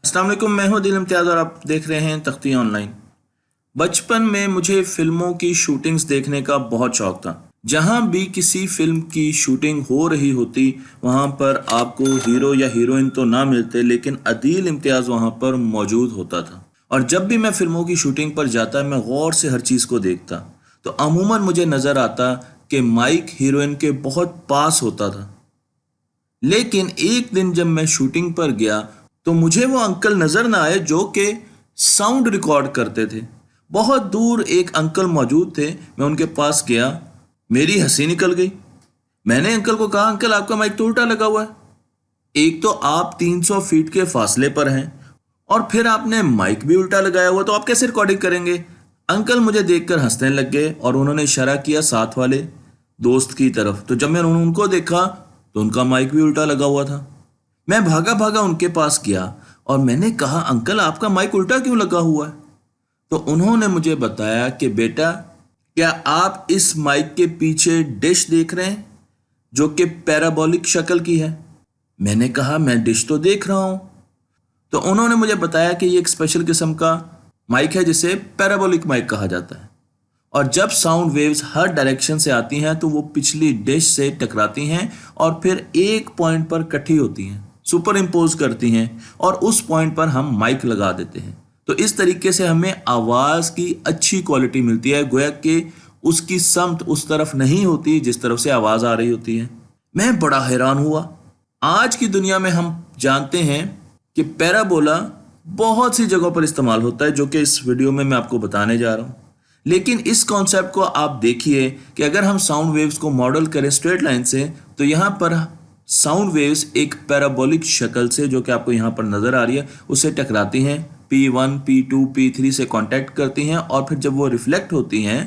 अस्सलाम वालेकुम, मैं हूं दिल इम्तियाज़ और आप देख रहे हैं तख्ती ऑनलाइन। बचपन में मुझे फिल्मों की शूटिंग्स देखने का बहुत शौक था। जहां भी किसी फिल्म की शूटिंग हो रही होती वहां पर आपको हीरो या हीरोइन तो ना मिलते, लेकिन अदील इम्तियाज़ वहां पर मौजूद होता था। और जब भी मैं फिल्मों की शूटिंग पर जाता मैं गौर से हर चीज़ को देखता, तो अमूमन मुझे नज़र आता कि माइक हीरोइन के बहुत पास होता था। लेकिन एक दिन जब मैं शूटिंग पर गया तो मुझे वो अंकल नजर ना आए जो कि साउंड रिकॉर्ड करते थे। बहुत दूर एक अंकल मौजूद थे। मैं उनके पास गया, मेरी हंसी निकल गई। मैंने अंकल को कहा, अंकल आपका माइक तो उल्टा लगा हुआ है। एक तो आप 300 फीट के फासले पर हैं और फिर आपने माइक भी उल्टा लगाया हुआ, तो आप कैसे रिकॉर्डिंग करेंगे। अंकल मुझे देखकर हंसने लग गए और उन्होंने इशारा किया साथ वाले दोस्त की तरफ। तो जब मैंने उनको देखा तो उनका माइक भी उल्टा लगा हुआ था। मैं भागा भागा उनके पास गया और मैंने कहा, अंकल आपका माइक उल्टा क्यों लगा हुआ है। तो उन्होंने मुझे बताया कि बेटा, क्या आप इस माइक के पीछे डिश देख रहे हैं जो कि पैराबोलिक शक्ल की है। मैंने कहा, मैं डिश तो देख रहा हूं। तो उन्होंने मुझे बताया कि ये एक स्पेशल किस्म का माइक है जिसे पैराबोलिक माइक कहा जाता है, और जब साउंड वेव्स हर डायरेक्शन से आती हैं तो वो पिछली डिश से टकराती हैं और फिर एक पॉइंट पर इकट्ठी होती हैं, सुपर इम्पोज करती हैं, और उस पॉइंट पर हम माइक लगा देते हैं। तो इस तरीके से हमें आवाज़ की अच्छी क्वालिटी मिलती है, गोया कि उसकी समत उस तरफ नहीं होती जिस तरफ से आवाज़ आ रही होती है। मैं बड़ा हैरान हुआ। आज की दुनिया में हम जानते हैं कि पैराबोला बहुत सी जगहों पर इस्तेमाल होता है, जो कि इस वीडियो में मैं आपको बताने जा रहा हूँ। लेकिन इस कॉन्सेप्ट को आप देखिए कि अगर हम साउंड वेव्स को मॉडल करें स्ट्रेट लाइन से, तो यहाँ पर साउंड वेव्स एक पैराबोलिक शक्ल से, जो कि आपको यहाँ पर नज़र आ रही है, उससे टकराती हैं, P1, P2, P3 से कांटेक्ट करती हैं, और फिर जब वो रिफ्लेक्ट होती हैं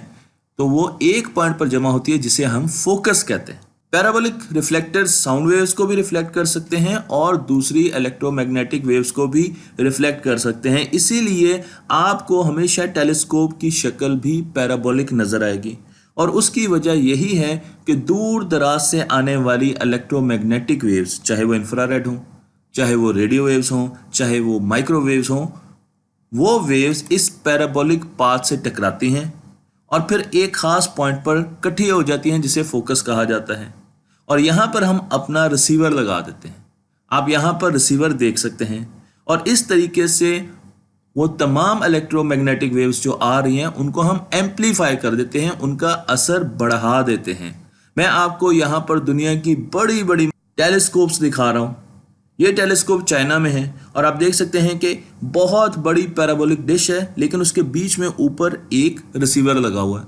तो वो एक पॉइंट पर जमा होती है जिसे हम फोकस कहते हैं। पैराबोलिक रिफ्लेक्टर्स साउंड वेव्स को भी रिफ्लेक्ट कर सकते हैं और दूसरी इलेक्ट्रोमैग्नेटिक वेव्स को भी रिफ्लेक्ट कर सकते हैं। इसीलिए आपको हमेशा टेलीस्कोप की शक्ल भी पैराबोलिक नज़र आएगी, और उसकी वजह यही है कि दूर दराज से आने वाली इलेक्ट्रोमैग्नेटिक वेव्स, चाहे वो इंफ्रारेड हों, चाहे वो रेडियो वेव्स हों, चाहे वो माइक्रोवेव्स हों, वो वेव्स इस पैराबोलिक पाथ से टकराती हैं और फिर एक खास पॉइंट पर इकट्ठी हो जाती हैं जिसे फोकस कहा जाता है। और यहाँ पर हम अपना रिसीवर लगा देते हैं। आप यहाँ पर रिसीवर देख सकते हैं, और इस तरीके से वो तमाम इलेक्ट्रोमैग्नेटिक वेव्स जो आ रही हैं उनको हम एम्पलीफाई कर देते हैं, उनका असर बढ़ा देते हैं। मैं आपको यहाँ पर दुनिया की बड़ी बड़ी टेलीस्कोप्स दिखा रहा हूँ। ये टेलीस्कोप चाइना में है और आप देख सकते हैं कि बहुत बड़ी पैराबोलिक डिश है, लेकिन उसके बीच में ऊपर एक रिसीवर लगा हुआ है।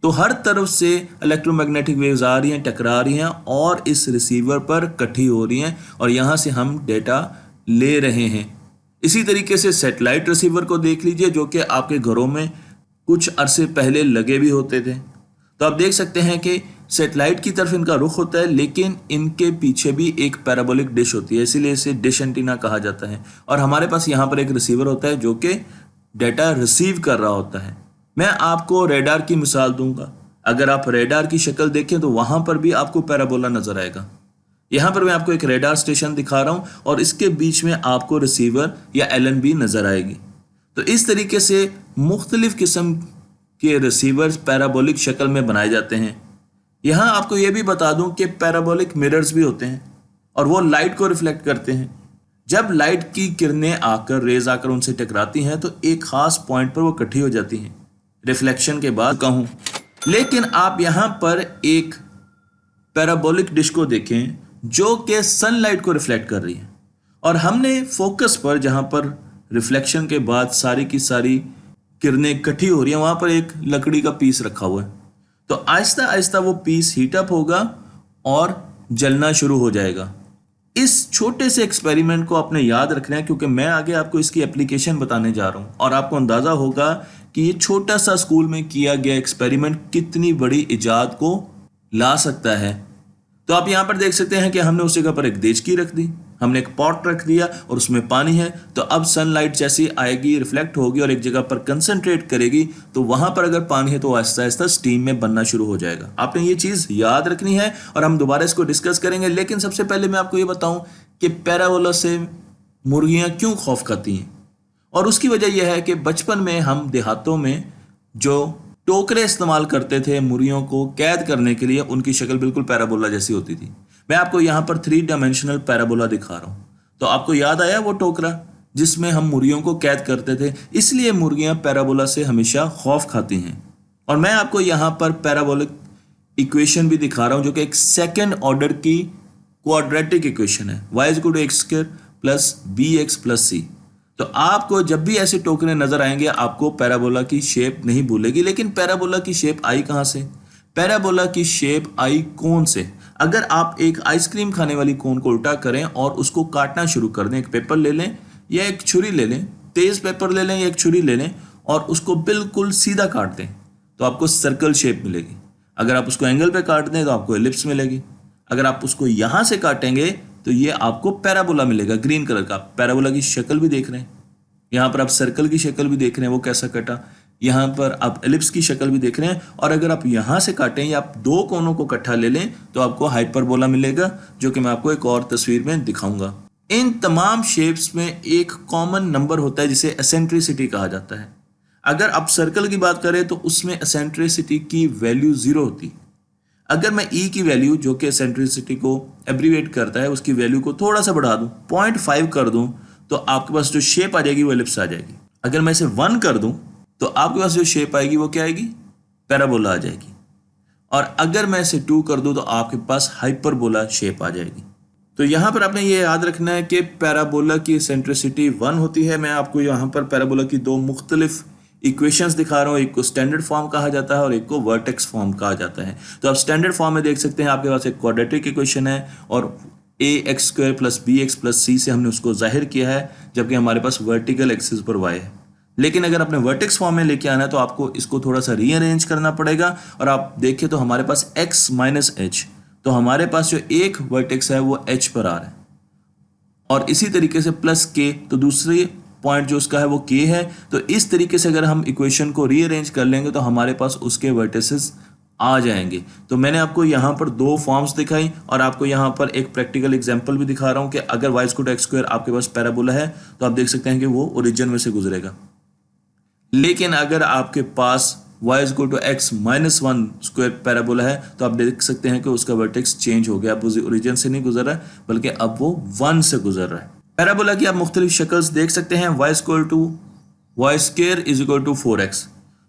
तो हर तरफ से इलेक्ट्रोमैग्नेटिक वेव्स आ रही हैं, टकरा रही हैं और इस रिसीवर पर इकट्ठी हो रही हैं, और यहाँ से हम डेटा ले रहे हैं। इसी तरीके से सैटेलाइट रिसीवर को देख लीजिए, जो कि आपके घरों में कुछ अरसे पहले लगे भी होते थे। तो आप देख सकते हैं कि सैटेलाइट की तरफ इनका रुख होता है, लेकिन इनके पीछे भी एक पैराबोलिक डिश होती है, इसीलिए इसे डिश एंटीना कहा जाता है। और हमारे पास यहाँ पर एक रिसीवर होता है जो कि डेटा रिसीव कर रहा होता है। मैं आपको रेडार की मिसाल दूंगा। अगर आप रेडार की शक्ल देखें तो वहां पर भी आपको पैराबोला नजर आएगा। यहाँ पर मैं आपको एक रेडार स्टेशन दिखा रहा हूँ और इसके बीच में आपको रिसीवर या LNB नजर आएगी। तो इस तरीके से मुख्तलिफ किस्म के रिसीवर्स पैराबोलिक शक्ल में बनाए जाते हैं। यहाँ आपको ये भी बता दूं कि पैराबोलिक मिरर्स भी होते हैं और वो लाइट को रिफ्लेक्ट करते हैं। जब लाइट की किरणें आकर, रेज आकर उनसे टकराती हैं तो एक खास पॉइंट पर वो इकट्ठी हो जाती हैं रिफ्लेक्शन के बाद कहूँ। लेकिन आप यहाँ पर एक पैराबोलिक डिश को देखें जो कि सनलाइट को रिफ्लेक्ट कर रही है, और हमने फोकस पर, जहाँ पर रिफ्लेक्शन के बाद सारी की सारी किरणें इकट्ठी हो रही हैं, वहाँ पर एक लकड़ी का पीस रखा हुआ है। तो आहिस्ता आहिस्ता वो पीस हीट अप होगा और जलना शुरू हो जाएगा। इस छोटे से एक्सपेरिमेंट को आपने याद रखना है, क्योंकि मैं आगे आपको इसकी एप्लीकेशन बताने जा रहा हूँ और आपको अंदाज़ा होगा कि ये छोटा सा स्कूल में किया गया एक्सपेरिमेंट कितनी बड़ी इजाद को ला सकता है। तो आप यहाँ पर देख सकते हैं कि हमने उस जगह पर एक देचकी रख दी, हमने एक पॉट रख दिया और उसमें पानी है। तो अब सनलाइट जैसी आएगी, रिफ्लेक्ट होगी और एक जगह पर कंसंट्रेट करेगी, तो वहां पर अगर पानी है तो आहिस्ता आहिस्ता स्टीम में बनना शुरू हो जाएगा। आपने ये चीज़ याद रखनी है और हम दोबारा इसको डिस्कस करेंगे। लेकिन सबसे पहले मैं आपको ये बताऊं कि पैराबोला से मुर्गियां क्यों खौफ खाती हैं। और उसकी वजह यह है कि बचपन में हम देहातों में जो टोकरे इस्तेमाल करते थे मुर्गियों को कैद करने के लिए, उनकी शक्ल बिल्कुल पैराबोला जैसी होती थी। मैं आपको यहाँ पर 3 डायमेंशनल पैराबोला दिखा रहा हूँ। तो आपको याद आया वो टोकरा जिसमें हम मुर्गियों को कैद करते थे, इसलिए मुर्गियां पैराबोला से हमेशा खौफ खाती हैं। और मैं आपको यहाँ पर पैराबोलिक इक्वेशन भी दिखा रहा हूँ जो कि एक सेकेंड ऑर्डर की क्वाड्रेटिक इक्वेशन है, y = x² + bx + c। तो आपको जब भी ऐसे टोकरे नजर आएंगे आपको पैराबोला की शेप नहीं भूलेगी। लेकिन पैराबोला की शेप आई कहाँ से? पैराबोला की शेप आई कोन से। अगर आप एक आइसक्रीम खाने वाली कोन को उल्टा करें और उसको काटना शुरू कर दें, एक पेपर ले लें या एक छुरी ले लें, तेज पेपर ले लें या एक छुरी ले लें और उसको बिल्कुल सीधा काट दें तो आपको सर्कल शेप मिलेगी। अगर आप उसको एंगल पे काट दें तो आपको एलिप्स मिलेगी। अगर आप उसको यहां से काटेंगे तो ये आपको पैराबोला मिलेगा, ग्रीन कलर का। पैराबोला की शक्ल भी देख रहे हैं, यहाँ पर आप सर्कल की शक्ल भी देख रहे हैं वो कैसा कटा, यहाँ पर आप एलिप्स की शक्ल भी देख रहे हैं। और अगर आप यहाँ से काटें या आप दो कोनों को इकट्ठा ले लें तो आपको हाइपरबोला मिलेगा, जो कि मैं आपको एक और तस्वीर में दिखाऊंगा। इन तमाम शेप्स में एक कॉमन नंबर होता है जिसे एसेंट्रिसिटी कहा जाता है। अगर आप सर्कल की बात करें तो उसमें एसेंट्रिसिटी की वैल्यू 0 होती। अगर मैं ई की वैल्यू जो कि एसेंट्रिसिटी को एब्रीवेट करता है उसकी वैल्यू को थोड़ा सा बढ़ा दूं, 0.5 कर दूं, तो आपके पास जो शेप आ जाएगी वो एलिप्स आ जाएगी। अगर मैं इसे 1 कर दूं तो आपके पास जो शेप आएगी वो क्या आएगी? पैराबोला आ जाएगी। और अगर मैं इसे 2 कर दूं तो आपके पास हाइपरबोला शेप आ जाएगी। तो यहाँ पर आपने ये याद रखना है कि पैराबोला की एसेंट्रिसिटी 1 होती है। मैं आपको यहाँ पर पैराबोला की दो मुख्तलिफ इक्वेशंस दिखा रहा हूँ, एक को स्टैंडर्ड फॉर्म कहा जाता है और एक को वर्टेक्स फॉर्म कहा जाता है। तो आप स्टैंडर्ड फॉर्म में देख सकते हैं आपके पास एक क्वाड्रेटिक इक्वेशन है और ax² + bx + c से हमने उसको जाहिर किया है, जबकि हमारे पास वर्टिकल एक्सिस पर y है। लेकिन अगर आपने वर्टेक्स फॉर्म में लेके आना है तो आपको इसको थोड़ा सा रीअरेंज करना पड़ेगा। और आप देखें तो हमारे पास x - h, तो हमारे पास जो एक वर्टेक्स है वो h पर आ रहा है और इसी तरीके से +k, तो दूसरी पॉइंट जो उसका है वो k है। तो इस तरीके से अगर हम इक्वेशन को रीअरेंज कर लेंगे तो हमारे पास उसके वर्टिसेस आ जाएंगे। तो मैंने आपको यहाँ पर दो फॉर्म्स दिखाई और आपको यहाँ पर एक प्रैक्टिकल एग्जांपल भी दिखा रहा हूँ कि अगर y = x² आपके पास पैराबोला है तो आप देख सकते हैं कि वो ओरिजिन में से गुजरेगा। लेकिन अगर आपके पास y = x - 1² पैराबोला है तो आप देख सकते हैं कि उसका वर्टेक्स चेंज हो गया, अब ओरिजिन से नहीं गुजर रहा है बल्कि अब वो 1 से गुजर रहा है। पैराबोला की आप मुख्तलिफ शक्ल्स देख सकते हैं। y = 4x।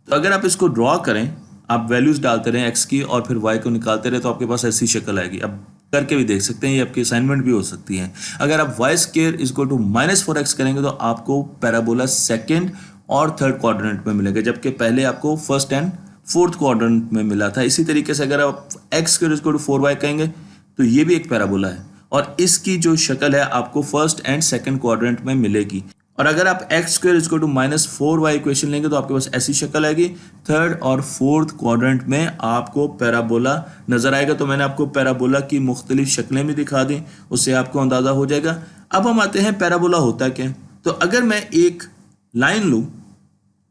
तो अगर आप इसको ड्रॉ करें, आप वैल्यूज डालते रहें x की और फिर y को निकालते रहे तो आपके पास ऐसी शक्ल आएगी। अब करके भी देख सकते हैं, ये आपकी असाइनमेंट भी हो सकती है। अगर आप y² = -4x करेंगे तो आपको पैराबोला सेकेंड और थर्ड क्वाड्रेंट में मिलेगा, जबकि पहले आपको फर्स्ट एंड फोर्थ क्वाड्रेंट में मिला था। इसी तरीके से अगर आप x² = 4y कहेंगे तो ये भी एक पैराबोला है और इसकी जो शक्ल है आपको फर्स्ट एंड सेकंड क्वाड्रेंट में मिलेगी। और अगर आप x² = -4y इक्वेशन लेंगे तो आपके पास ऐसी शक्ल आएगी। थर्ड और फोर्थ क्वाड्रेंट में आपको पैराबोला नजर आएगा। तो मैंने आपको पैराबोला की मुख्तलिफ शक्लें भी दिखा दी, उससे आपको अंदाजा हो जाएगा। अब हम आते हैं पैराबोला होता क्या। तो अगर मैं एक लाइन लूं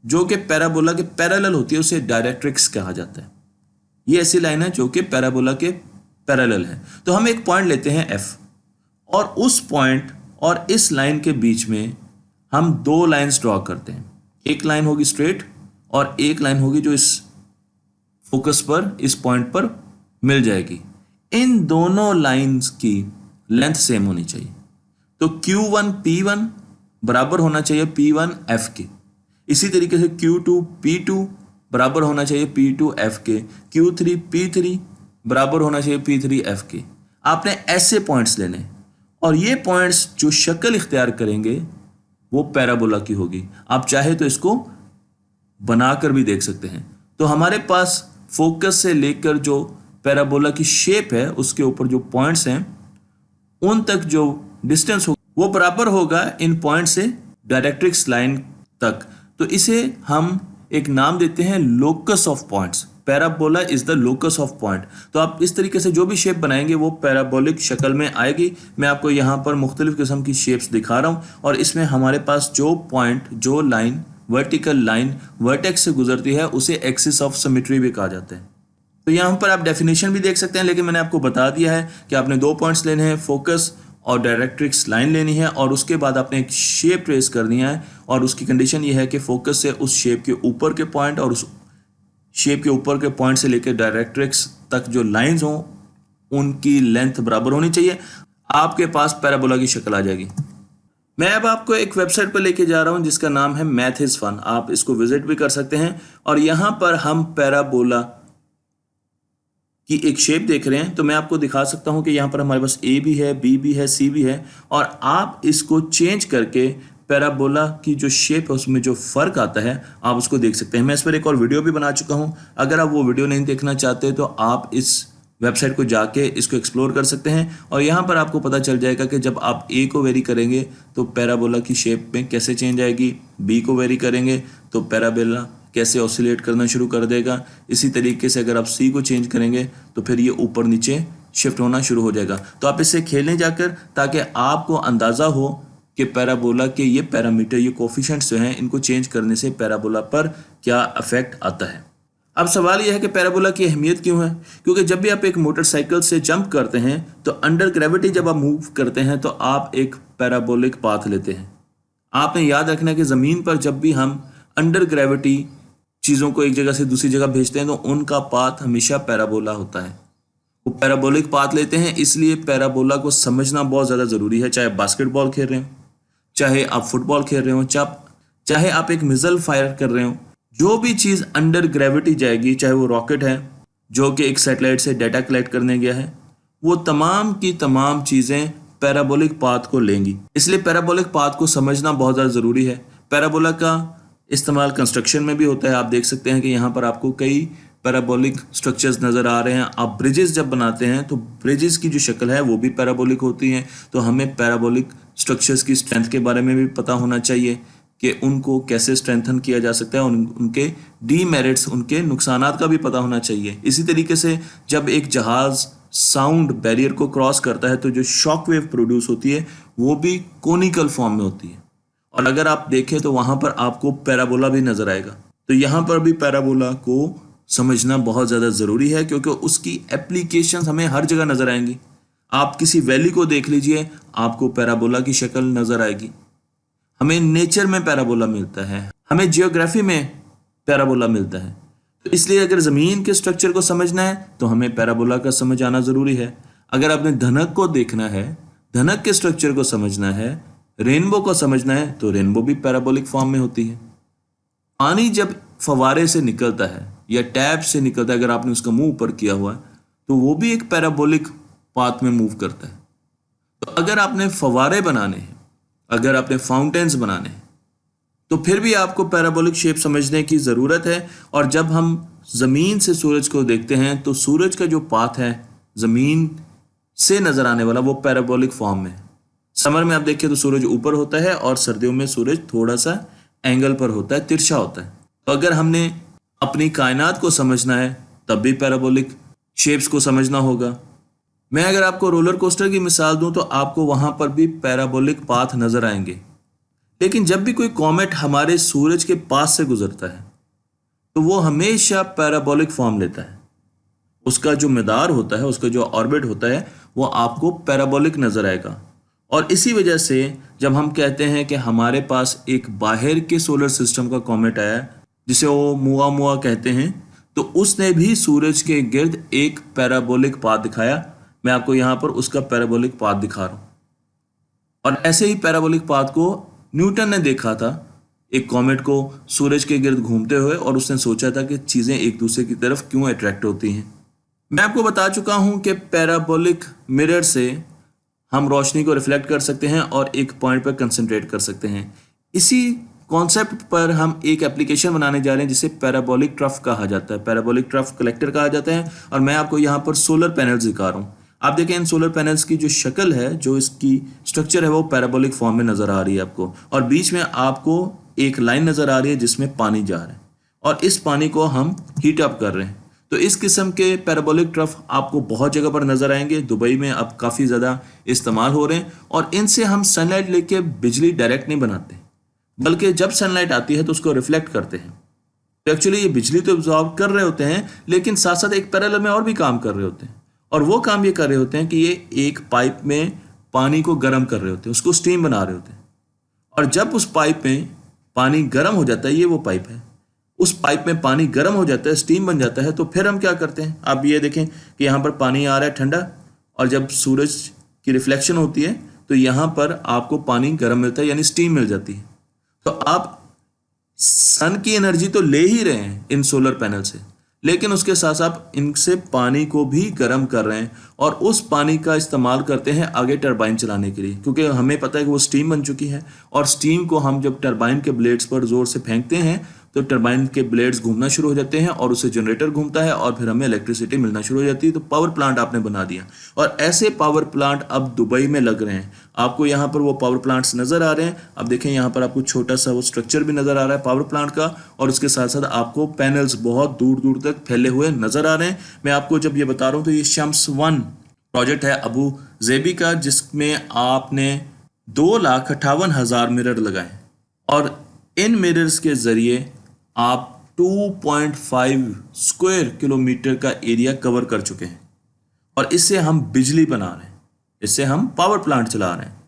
जो कि पैराबोला के पैरेलल होती है उसे डायरेक्ट्रिक्स कहा जाता है। ये ऐसी लाइन है जो कि पैराबोला के पैरेलल है। तो हम एक पॉइंट लेते हैं F और उस पॉइंट और इस लाइन के बीच में हम दो लाइंस ड्रॉ करते हैं। एक लाइन होगी स्ट्रेट और एक लाइन होगी जो इस फोकस पर, इस पॉइंट पर मिल जाएगी। इन दोनों लाइंस की लेंथ सेम होनी चाहिए। तो Q1 P1 बराबर होना चाहिए P1 F के। इसी तरीके से Q2 P2 बराबर होना चाहिए P2 F के। Q3 P3 बराबर होना चाहिए P3 F के। आपने ऐसे पॉइंट्स लेने और ये पॉइंट्स जो शक्ल इख्तियार करेंगे वो पैराबोला की होगी। आप चाहे तो इसको बनाकर भी देख सकते हैं। तो हमारे पास फोकस से लेकर जो पैराबोला की शेप है उसके ऊपर जो पॉइंट्स हैं उन तक जो डिस्टेंस होगा वो बराबर होगा इन पॉइंट से डायरेक्ट्रिक्स लाइन तक। तो इसे हम एक नाम देते हैं locus of points. Parabola is the locus of point. तो आप इस तरीके से जो भी शेप बनाएंगे वो पैराबोलिक शक्ल में आएगी। मैं आपको यहाँ पर मुख्तलिफ किस्म की शेप्स दिखा रहा हूँ और इसमें हमारे पास जो पॉइंट, जो लाइन, वर्टिकल लाइन वर्टेक्स से गुजरती है उसे एक्सिस ऑफ सिमेट्री भी कहा जाता है। तो यहाँ पर आप डेफिनेशन भी देख सकते हैं, लेकिन मैंने आपको बता दिया है कि आपने दो पॉइंट्स लेने हैं, फोकस और डायरेक्ट्रिक्स लाइन लेनी है और उसके बाद आपने एक शेप ट्रेस करनी है और उसकी कंडीशन ये है कि फोकस से उस शेप के ऊपर के पॉइंट और उस शेप के ऊपर के पॉइंट से लेकर डायरेक्ट्रिक्स तक जो लाइंस हों उनकी लेंथ बराबर होनी चाहिए। आपके पास पैराबोला की शक्ल आ जाएगी। मैं अब आपको एक वेबसाइट पर लेके जा रहा हूं जिसका नाम है मैथ इज फन। आप इसको विजिट भी कर सकते हैं और यहां पर हम पैराबोला की एक शेप देख रहे हैं। तो मैं आपको दिखा सकता हूं कि यहां पर हमारे पास ए भी है, बी भी है, सी भी है और आप इसको चेंज करके पैराबोला की जो शेप है उसमें जो फर्क आता है आप उसको देख सकते हैं। मैं इस पर एक और वीडियो भी बना चुका हूं। अगर आप वो वीडियो नहीं देखना चाहते तो आप इस वेबसाइट को जाके इसको एक्सप्लोर कर सकते हैं और यहाँ पर आपको पता चल जाएगा कि जब आप ए को वेरी करेंगे तो पैराबोला की शेप में कैसे चेंज आएगी, बी को वेरी करेंगे तो पैराबोला कैसे ऑसिलेट करना शुरू कर देगा। इसी तरीके से अगर आप सी को चेंज करेंगे तो फिर ये ऊपर नीचे शिफ्ट होना शुरू हो जाएगा। तो आप इससे खेलें जाकर ताकि आपको अंदाज़ा हो कि पैराबोला के ये पैरामीटर, ये कोफिशिएंट्स जो हैं, इनको चेंज करने से पैराबोला पर क्या इफेक्ट आता है। अब सवाल यह है कि पैराबोला की अहमियत क्यों है? क्योंकि जब भी आप एक मोटरसाइकिल से जंप करते हैं तो अंडर ग्रेविटी जब आप मूव करते हैं तो आप एक पैराबोलिक पाथ लेते हैं। आपने याद रखना है कि ज़मीन पर जब भी हम अंडर ग्रेविटी चीज़ों को एक जगह से दूसरी जगह भेजते हैं तो उनका पाथ हमेशा पैराबोला होता है। वो पैराबोलिक पाथ लेते हैं, इसलिए पैराबोला को समझना बहुत ज़्यादा ज़रूरी है। चाहे बास्केटबॉल खेल रहे हो, चाहे आप फुटबॉल खेल रहे हो, चाहे आप एक मिसाइल फायर कर रहे हो, जो भी चीज़ अंडर ग्रेविटी जाएगी, चाहे वो रॉकेट है जो कि एक सैटेलाइट से डाटा कलेक्ट करने गया है, वो तमाम की तमाम चीज़ें पैराबोलिक पाथ को लेंगी। इसलिए पैराबोलिक पाथ को समझना बहुत ज़्यादा ज़रूरी है। पैराबोला का इस्तेमाल कंस्ट्रक्शन में भी होता है। आप देख सकते हैं कि यहाँ पर आपको कई पैराबोलिक स्ट्रक्चर्स नज़र आ रहे हैं। आप ब्रिजेस जब बनाते हैं तो ब्रिजेस की जो शक्ल है वो भी पैराबोलिक होती है। तो हमें पैराबोलिक स्ट्रक्चर्स की स्ट्रेंथ के बारे में भी पता होना चाहिए कि उनको कैसे स्ट्रेंथन किया जा सकता है, उनके डीमेरिट्स, उनके नुकसानात का भी पता होना चाहिए। इसी तरीके से जब एक जहाज़ साउंड बैरियर को क्रॉस करता है तो जो शॉक वेव प्रोड्यूस होती है वो भी कोनिकल फॉर्म में होती है और अगर आप देखें तो वहाँ पर आपको पैराबोला भी नज़र आएगा। तो यहाँ पर भी पैराबोला को समझना बहुत ज़्यादा ज़रूरी है क्योंकि उसकी एप्लीकेशंस हमें हर जगह नज़र आएंगी। आप किसी वैली को देख लीजिए, आपको पैराबोला की शक्ल नज़र आएगी। हमें नेचर में पैराबोला मिलता है, हमें जियोग्राफी में पैराबोला मिलता है। तो इसलिए अगर ज़मीन के स्ट्रक्चर को समझना है तो हमें पैराबोला का समझ आना ज़रूरी है। अगर आपने धनक को देखना है, धनक के स्ट्रक्चर को समझना है, रेनबो को समझना है तो रेनबो भी पैराबोलिक फॉर्म में होती है। पानी जब फवारे से निकलता है या टैप से निकलता है, अगर आपने उसका मुंह ऊपर किया हुआ है तो वो भी एक पैराबोलिक पाथ में मूव करता है। तो अगर आपने फवारे बनाने हैं, अगर आपने फाउंटेन्स बनाने हैं तो फिर भी आपको पैराबोलिक शेप समझने की ज़रूरत है। और जब हम ज़मीन से सूरज को देखते हैं तो सूरज का जो पाथ है ज़मीन से नज़र आने वाला वो पैराबोलिक फॉर्म में है। समर में आप देखिए तो सूरज ऊपर होता है और सर्दियों में सूरज थोड़ा सा एंगल पर होता है, तिरछा होता है। तो अगर हमने अपनी कायनात को समझना है तब भी पैराबोलिक शेप्स को समझना होगा। मैं अगर आपको रोलर कोस्टर की मिसाल दूं तो आपको वहां पर भी पैराबोलिक पाथ नजर आएंगे। लेकिन जब भी कोई कॉमेट हमारे सूरज के पास से गुजरता है तो वो हमेशा पैराबोलिक फॉर्म लेता है। उसका जो मदार होता है, उसका जो ऑर्बिट होता है वो आपको पैराबोलिक नजर आएगा। और इसी वजह से जब हम कहते हैं कि हमारे पास एक बाहर के सोलर सिस्टम का कॉमेट आया जिसे वो मुआ मुआ कहते हैं, तो उसने भी सूरज के गिर्द एक पैराबोलिक पाथ दिखाया। मैं आपको यहाँ पर उसका पैराबोलिक पाथ दिखा रहा हूँ। और ऐसे ही पैराबोलिक पाथ को न्यूटन ने देखा था, एक कॉमेट को सूरज के गिर्द घूमते हुए, और उसने सोचा था कि चीज़ें एक दूसरे की तरफ क्यों अट्रैक्ट होती हैं। मैं आपको बता चुका हूँ कि पैराबोलिक मिरर से हम रोशनी को रिफ्लेक्ट कर सकते हैं और एक पॉइंट पर कंसंट्रेट कर सकते हैं। इसी कॉन्सेप्ट पर हम एक एप्लीकेशन बनाने जा रहे हैं जिसे पैराबोलिक ट्रफ कहा जाता है, पैराबोलिक ट्रफ कलेक्टर कहा जाता है। और मैं आपको यहाँ पर सोलर पैनल्स दिखा रहा हूँ। आप देखें इन सोलर पैनल्स की जो शक्ल है, जो इसकी स्ट्रक्चर है, वो पैराबोलिक फॉर्म में नज़र आ रही है आपको। और बीच में आपको एक लाइन नज़र आ रही है जिसमें पानी जा रहा है और इस पानी को हम हीट अप कर रहे हैं। तो इस किस्म के पैराबोलिक ट्रफ आपको बहुत जगह पर नज़र आएंगे। दुबई में अब काफ़ी ज़्यादा इस्तेमाल हो रहे हैं और इनसे हम सनलाइट लेके बिजली डायरेक्ट नहीं बनाते, बल्कि जब सनलाइट आती है तो उसको रिफ्लेक्ट करते हैं। तो एक्चुअली ये बिजली तो एब्जॉर्ब कर रहे होते हैं, लेकिन साथ साथ एक पैरेलल में और भी काम कर रहे होते हैं। और वो काम ये कर रहे होते हैं कि ये एक पाइप में पानी को गर्म कर रहे होते हैं, उसको स्टीम बना रहे होते हैं। और जब उस पाइप में पानी गर्म हो जाता है, ये वो पाइप है, उस पाइप में पानी गर्म हो जाता है, स्टीम बन जाता है, तो फिर हम क्या करते हैं, आप ये देखें कि यहाँ पर पानी आ रहा है ठंडा, और जब सूरज की रिफ्लेक्शन होती है तो यहाँ पर आपको पानी गर्म मिलता है, यानी स्टीम मिल जाती है। तो आप सन की एनर्जी तो ले ही रहे हैं इन सोलर पैनल से, लेकिन उसके साथ साथ इनसे पानी को भी गर्म कर रहे हैं, और उस पानी का इस्तेमाल करते हैं आगे टरबाइन चलाने के लिए, क्योंकि हमें पता है कि वो स्टीम बन चुकी है, और स्टीम को हम जब टरबाइन के ब्लेड्स पर जोर से फेंकते हैं तो टरबाइन के ब्लेड्स घूमना शुरू हो जाते हैं, और उससे जनरेटर घूमता है, और फिर हमें इलेक्ट्रिसिटी मिलना शुरू हो जाती है। तो पावर प्लांट आपने बना दिया, और ऐसे पावर प्लांट अब दुबई में लग रहे हैं। आपको यहाँ पर वो पावर प्लांट्स नज़र आ रहे हैं। अब देखें यहाँ पर आपको छोटा सा वो स्ट्रक्चर भी नज़र आ रहा है पावर प्लांट का, और उसके साथ साथ आपको पैनल्स बहुत दूर दूर तक फैले हुए नज़र आ रहे हैं। मैं आपको जब ये बता रहा हूँ तो ये शम्स 1 प्रोजेक्ट है अबू जेबी का, जिसमें आपने 2,58,000 मिरर लगाए, और इन मिरर्स के ज़रिए आप 2.5 स्क्वायर किलोमीटर का एरिया कवर कर चुके हैं, और इससे हम बिजली बना रहे हैं, इससे हम पावर प्लांट चला रहे हैं।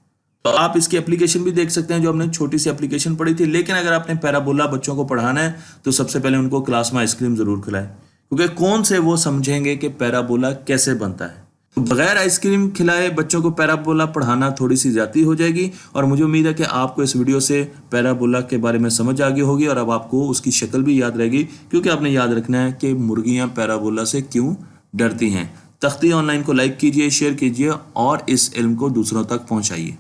तो आप इसकी एप्लीकेशन भी देख सकते हैं, जो हमने छोटी सी एप्लीकेशन पढ़ी थी। लेकिन अगर आपने पैराबोला बच्चों को पढ़ाना है तो सबसे पहले उनको क्लास में आइसक्रीम ज़रूर खिलाएं, क्योंकि कौन से वो समझेंगे कि पैराबोला कैसे बनता है। तो बगैर आइसक्रीम खिलाए बच्चों को पैराबोला पढ़ाना थोड़ी सी ज़्यादती हो जाएगी, और मुझे उम्मीद है कि आपको इस वीडियो से पैराबोला के बारे में समझ आ गई होगी, और अब आपको उसकी शक्ल भी याद रहेगी, क्योंकि आपने याद रखना है कि मुर्गियां पैराबोला से क्यों डरती हैं। तख्ती ऑनलाइन को लाइक कीजिए, शेयर कीजिए, और इस इल्म को दूसरों तक पहुंचाइए।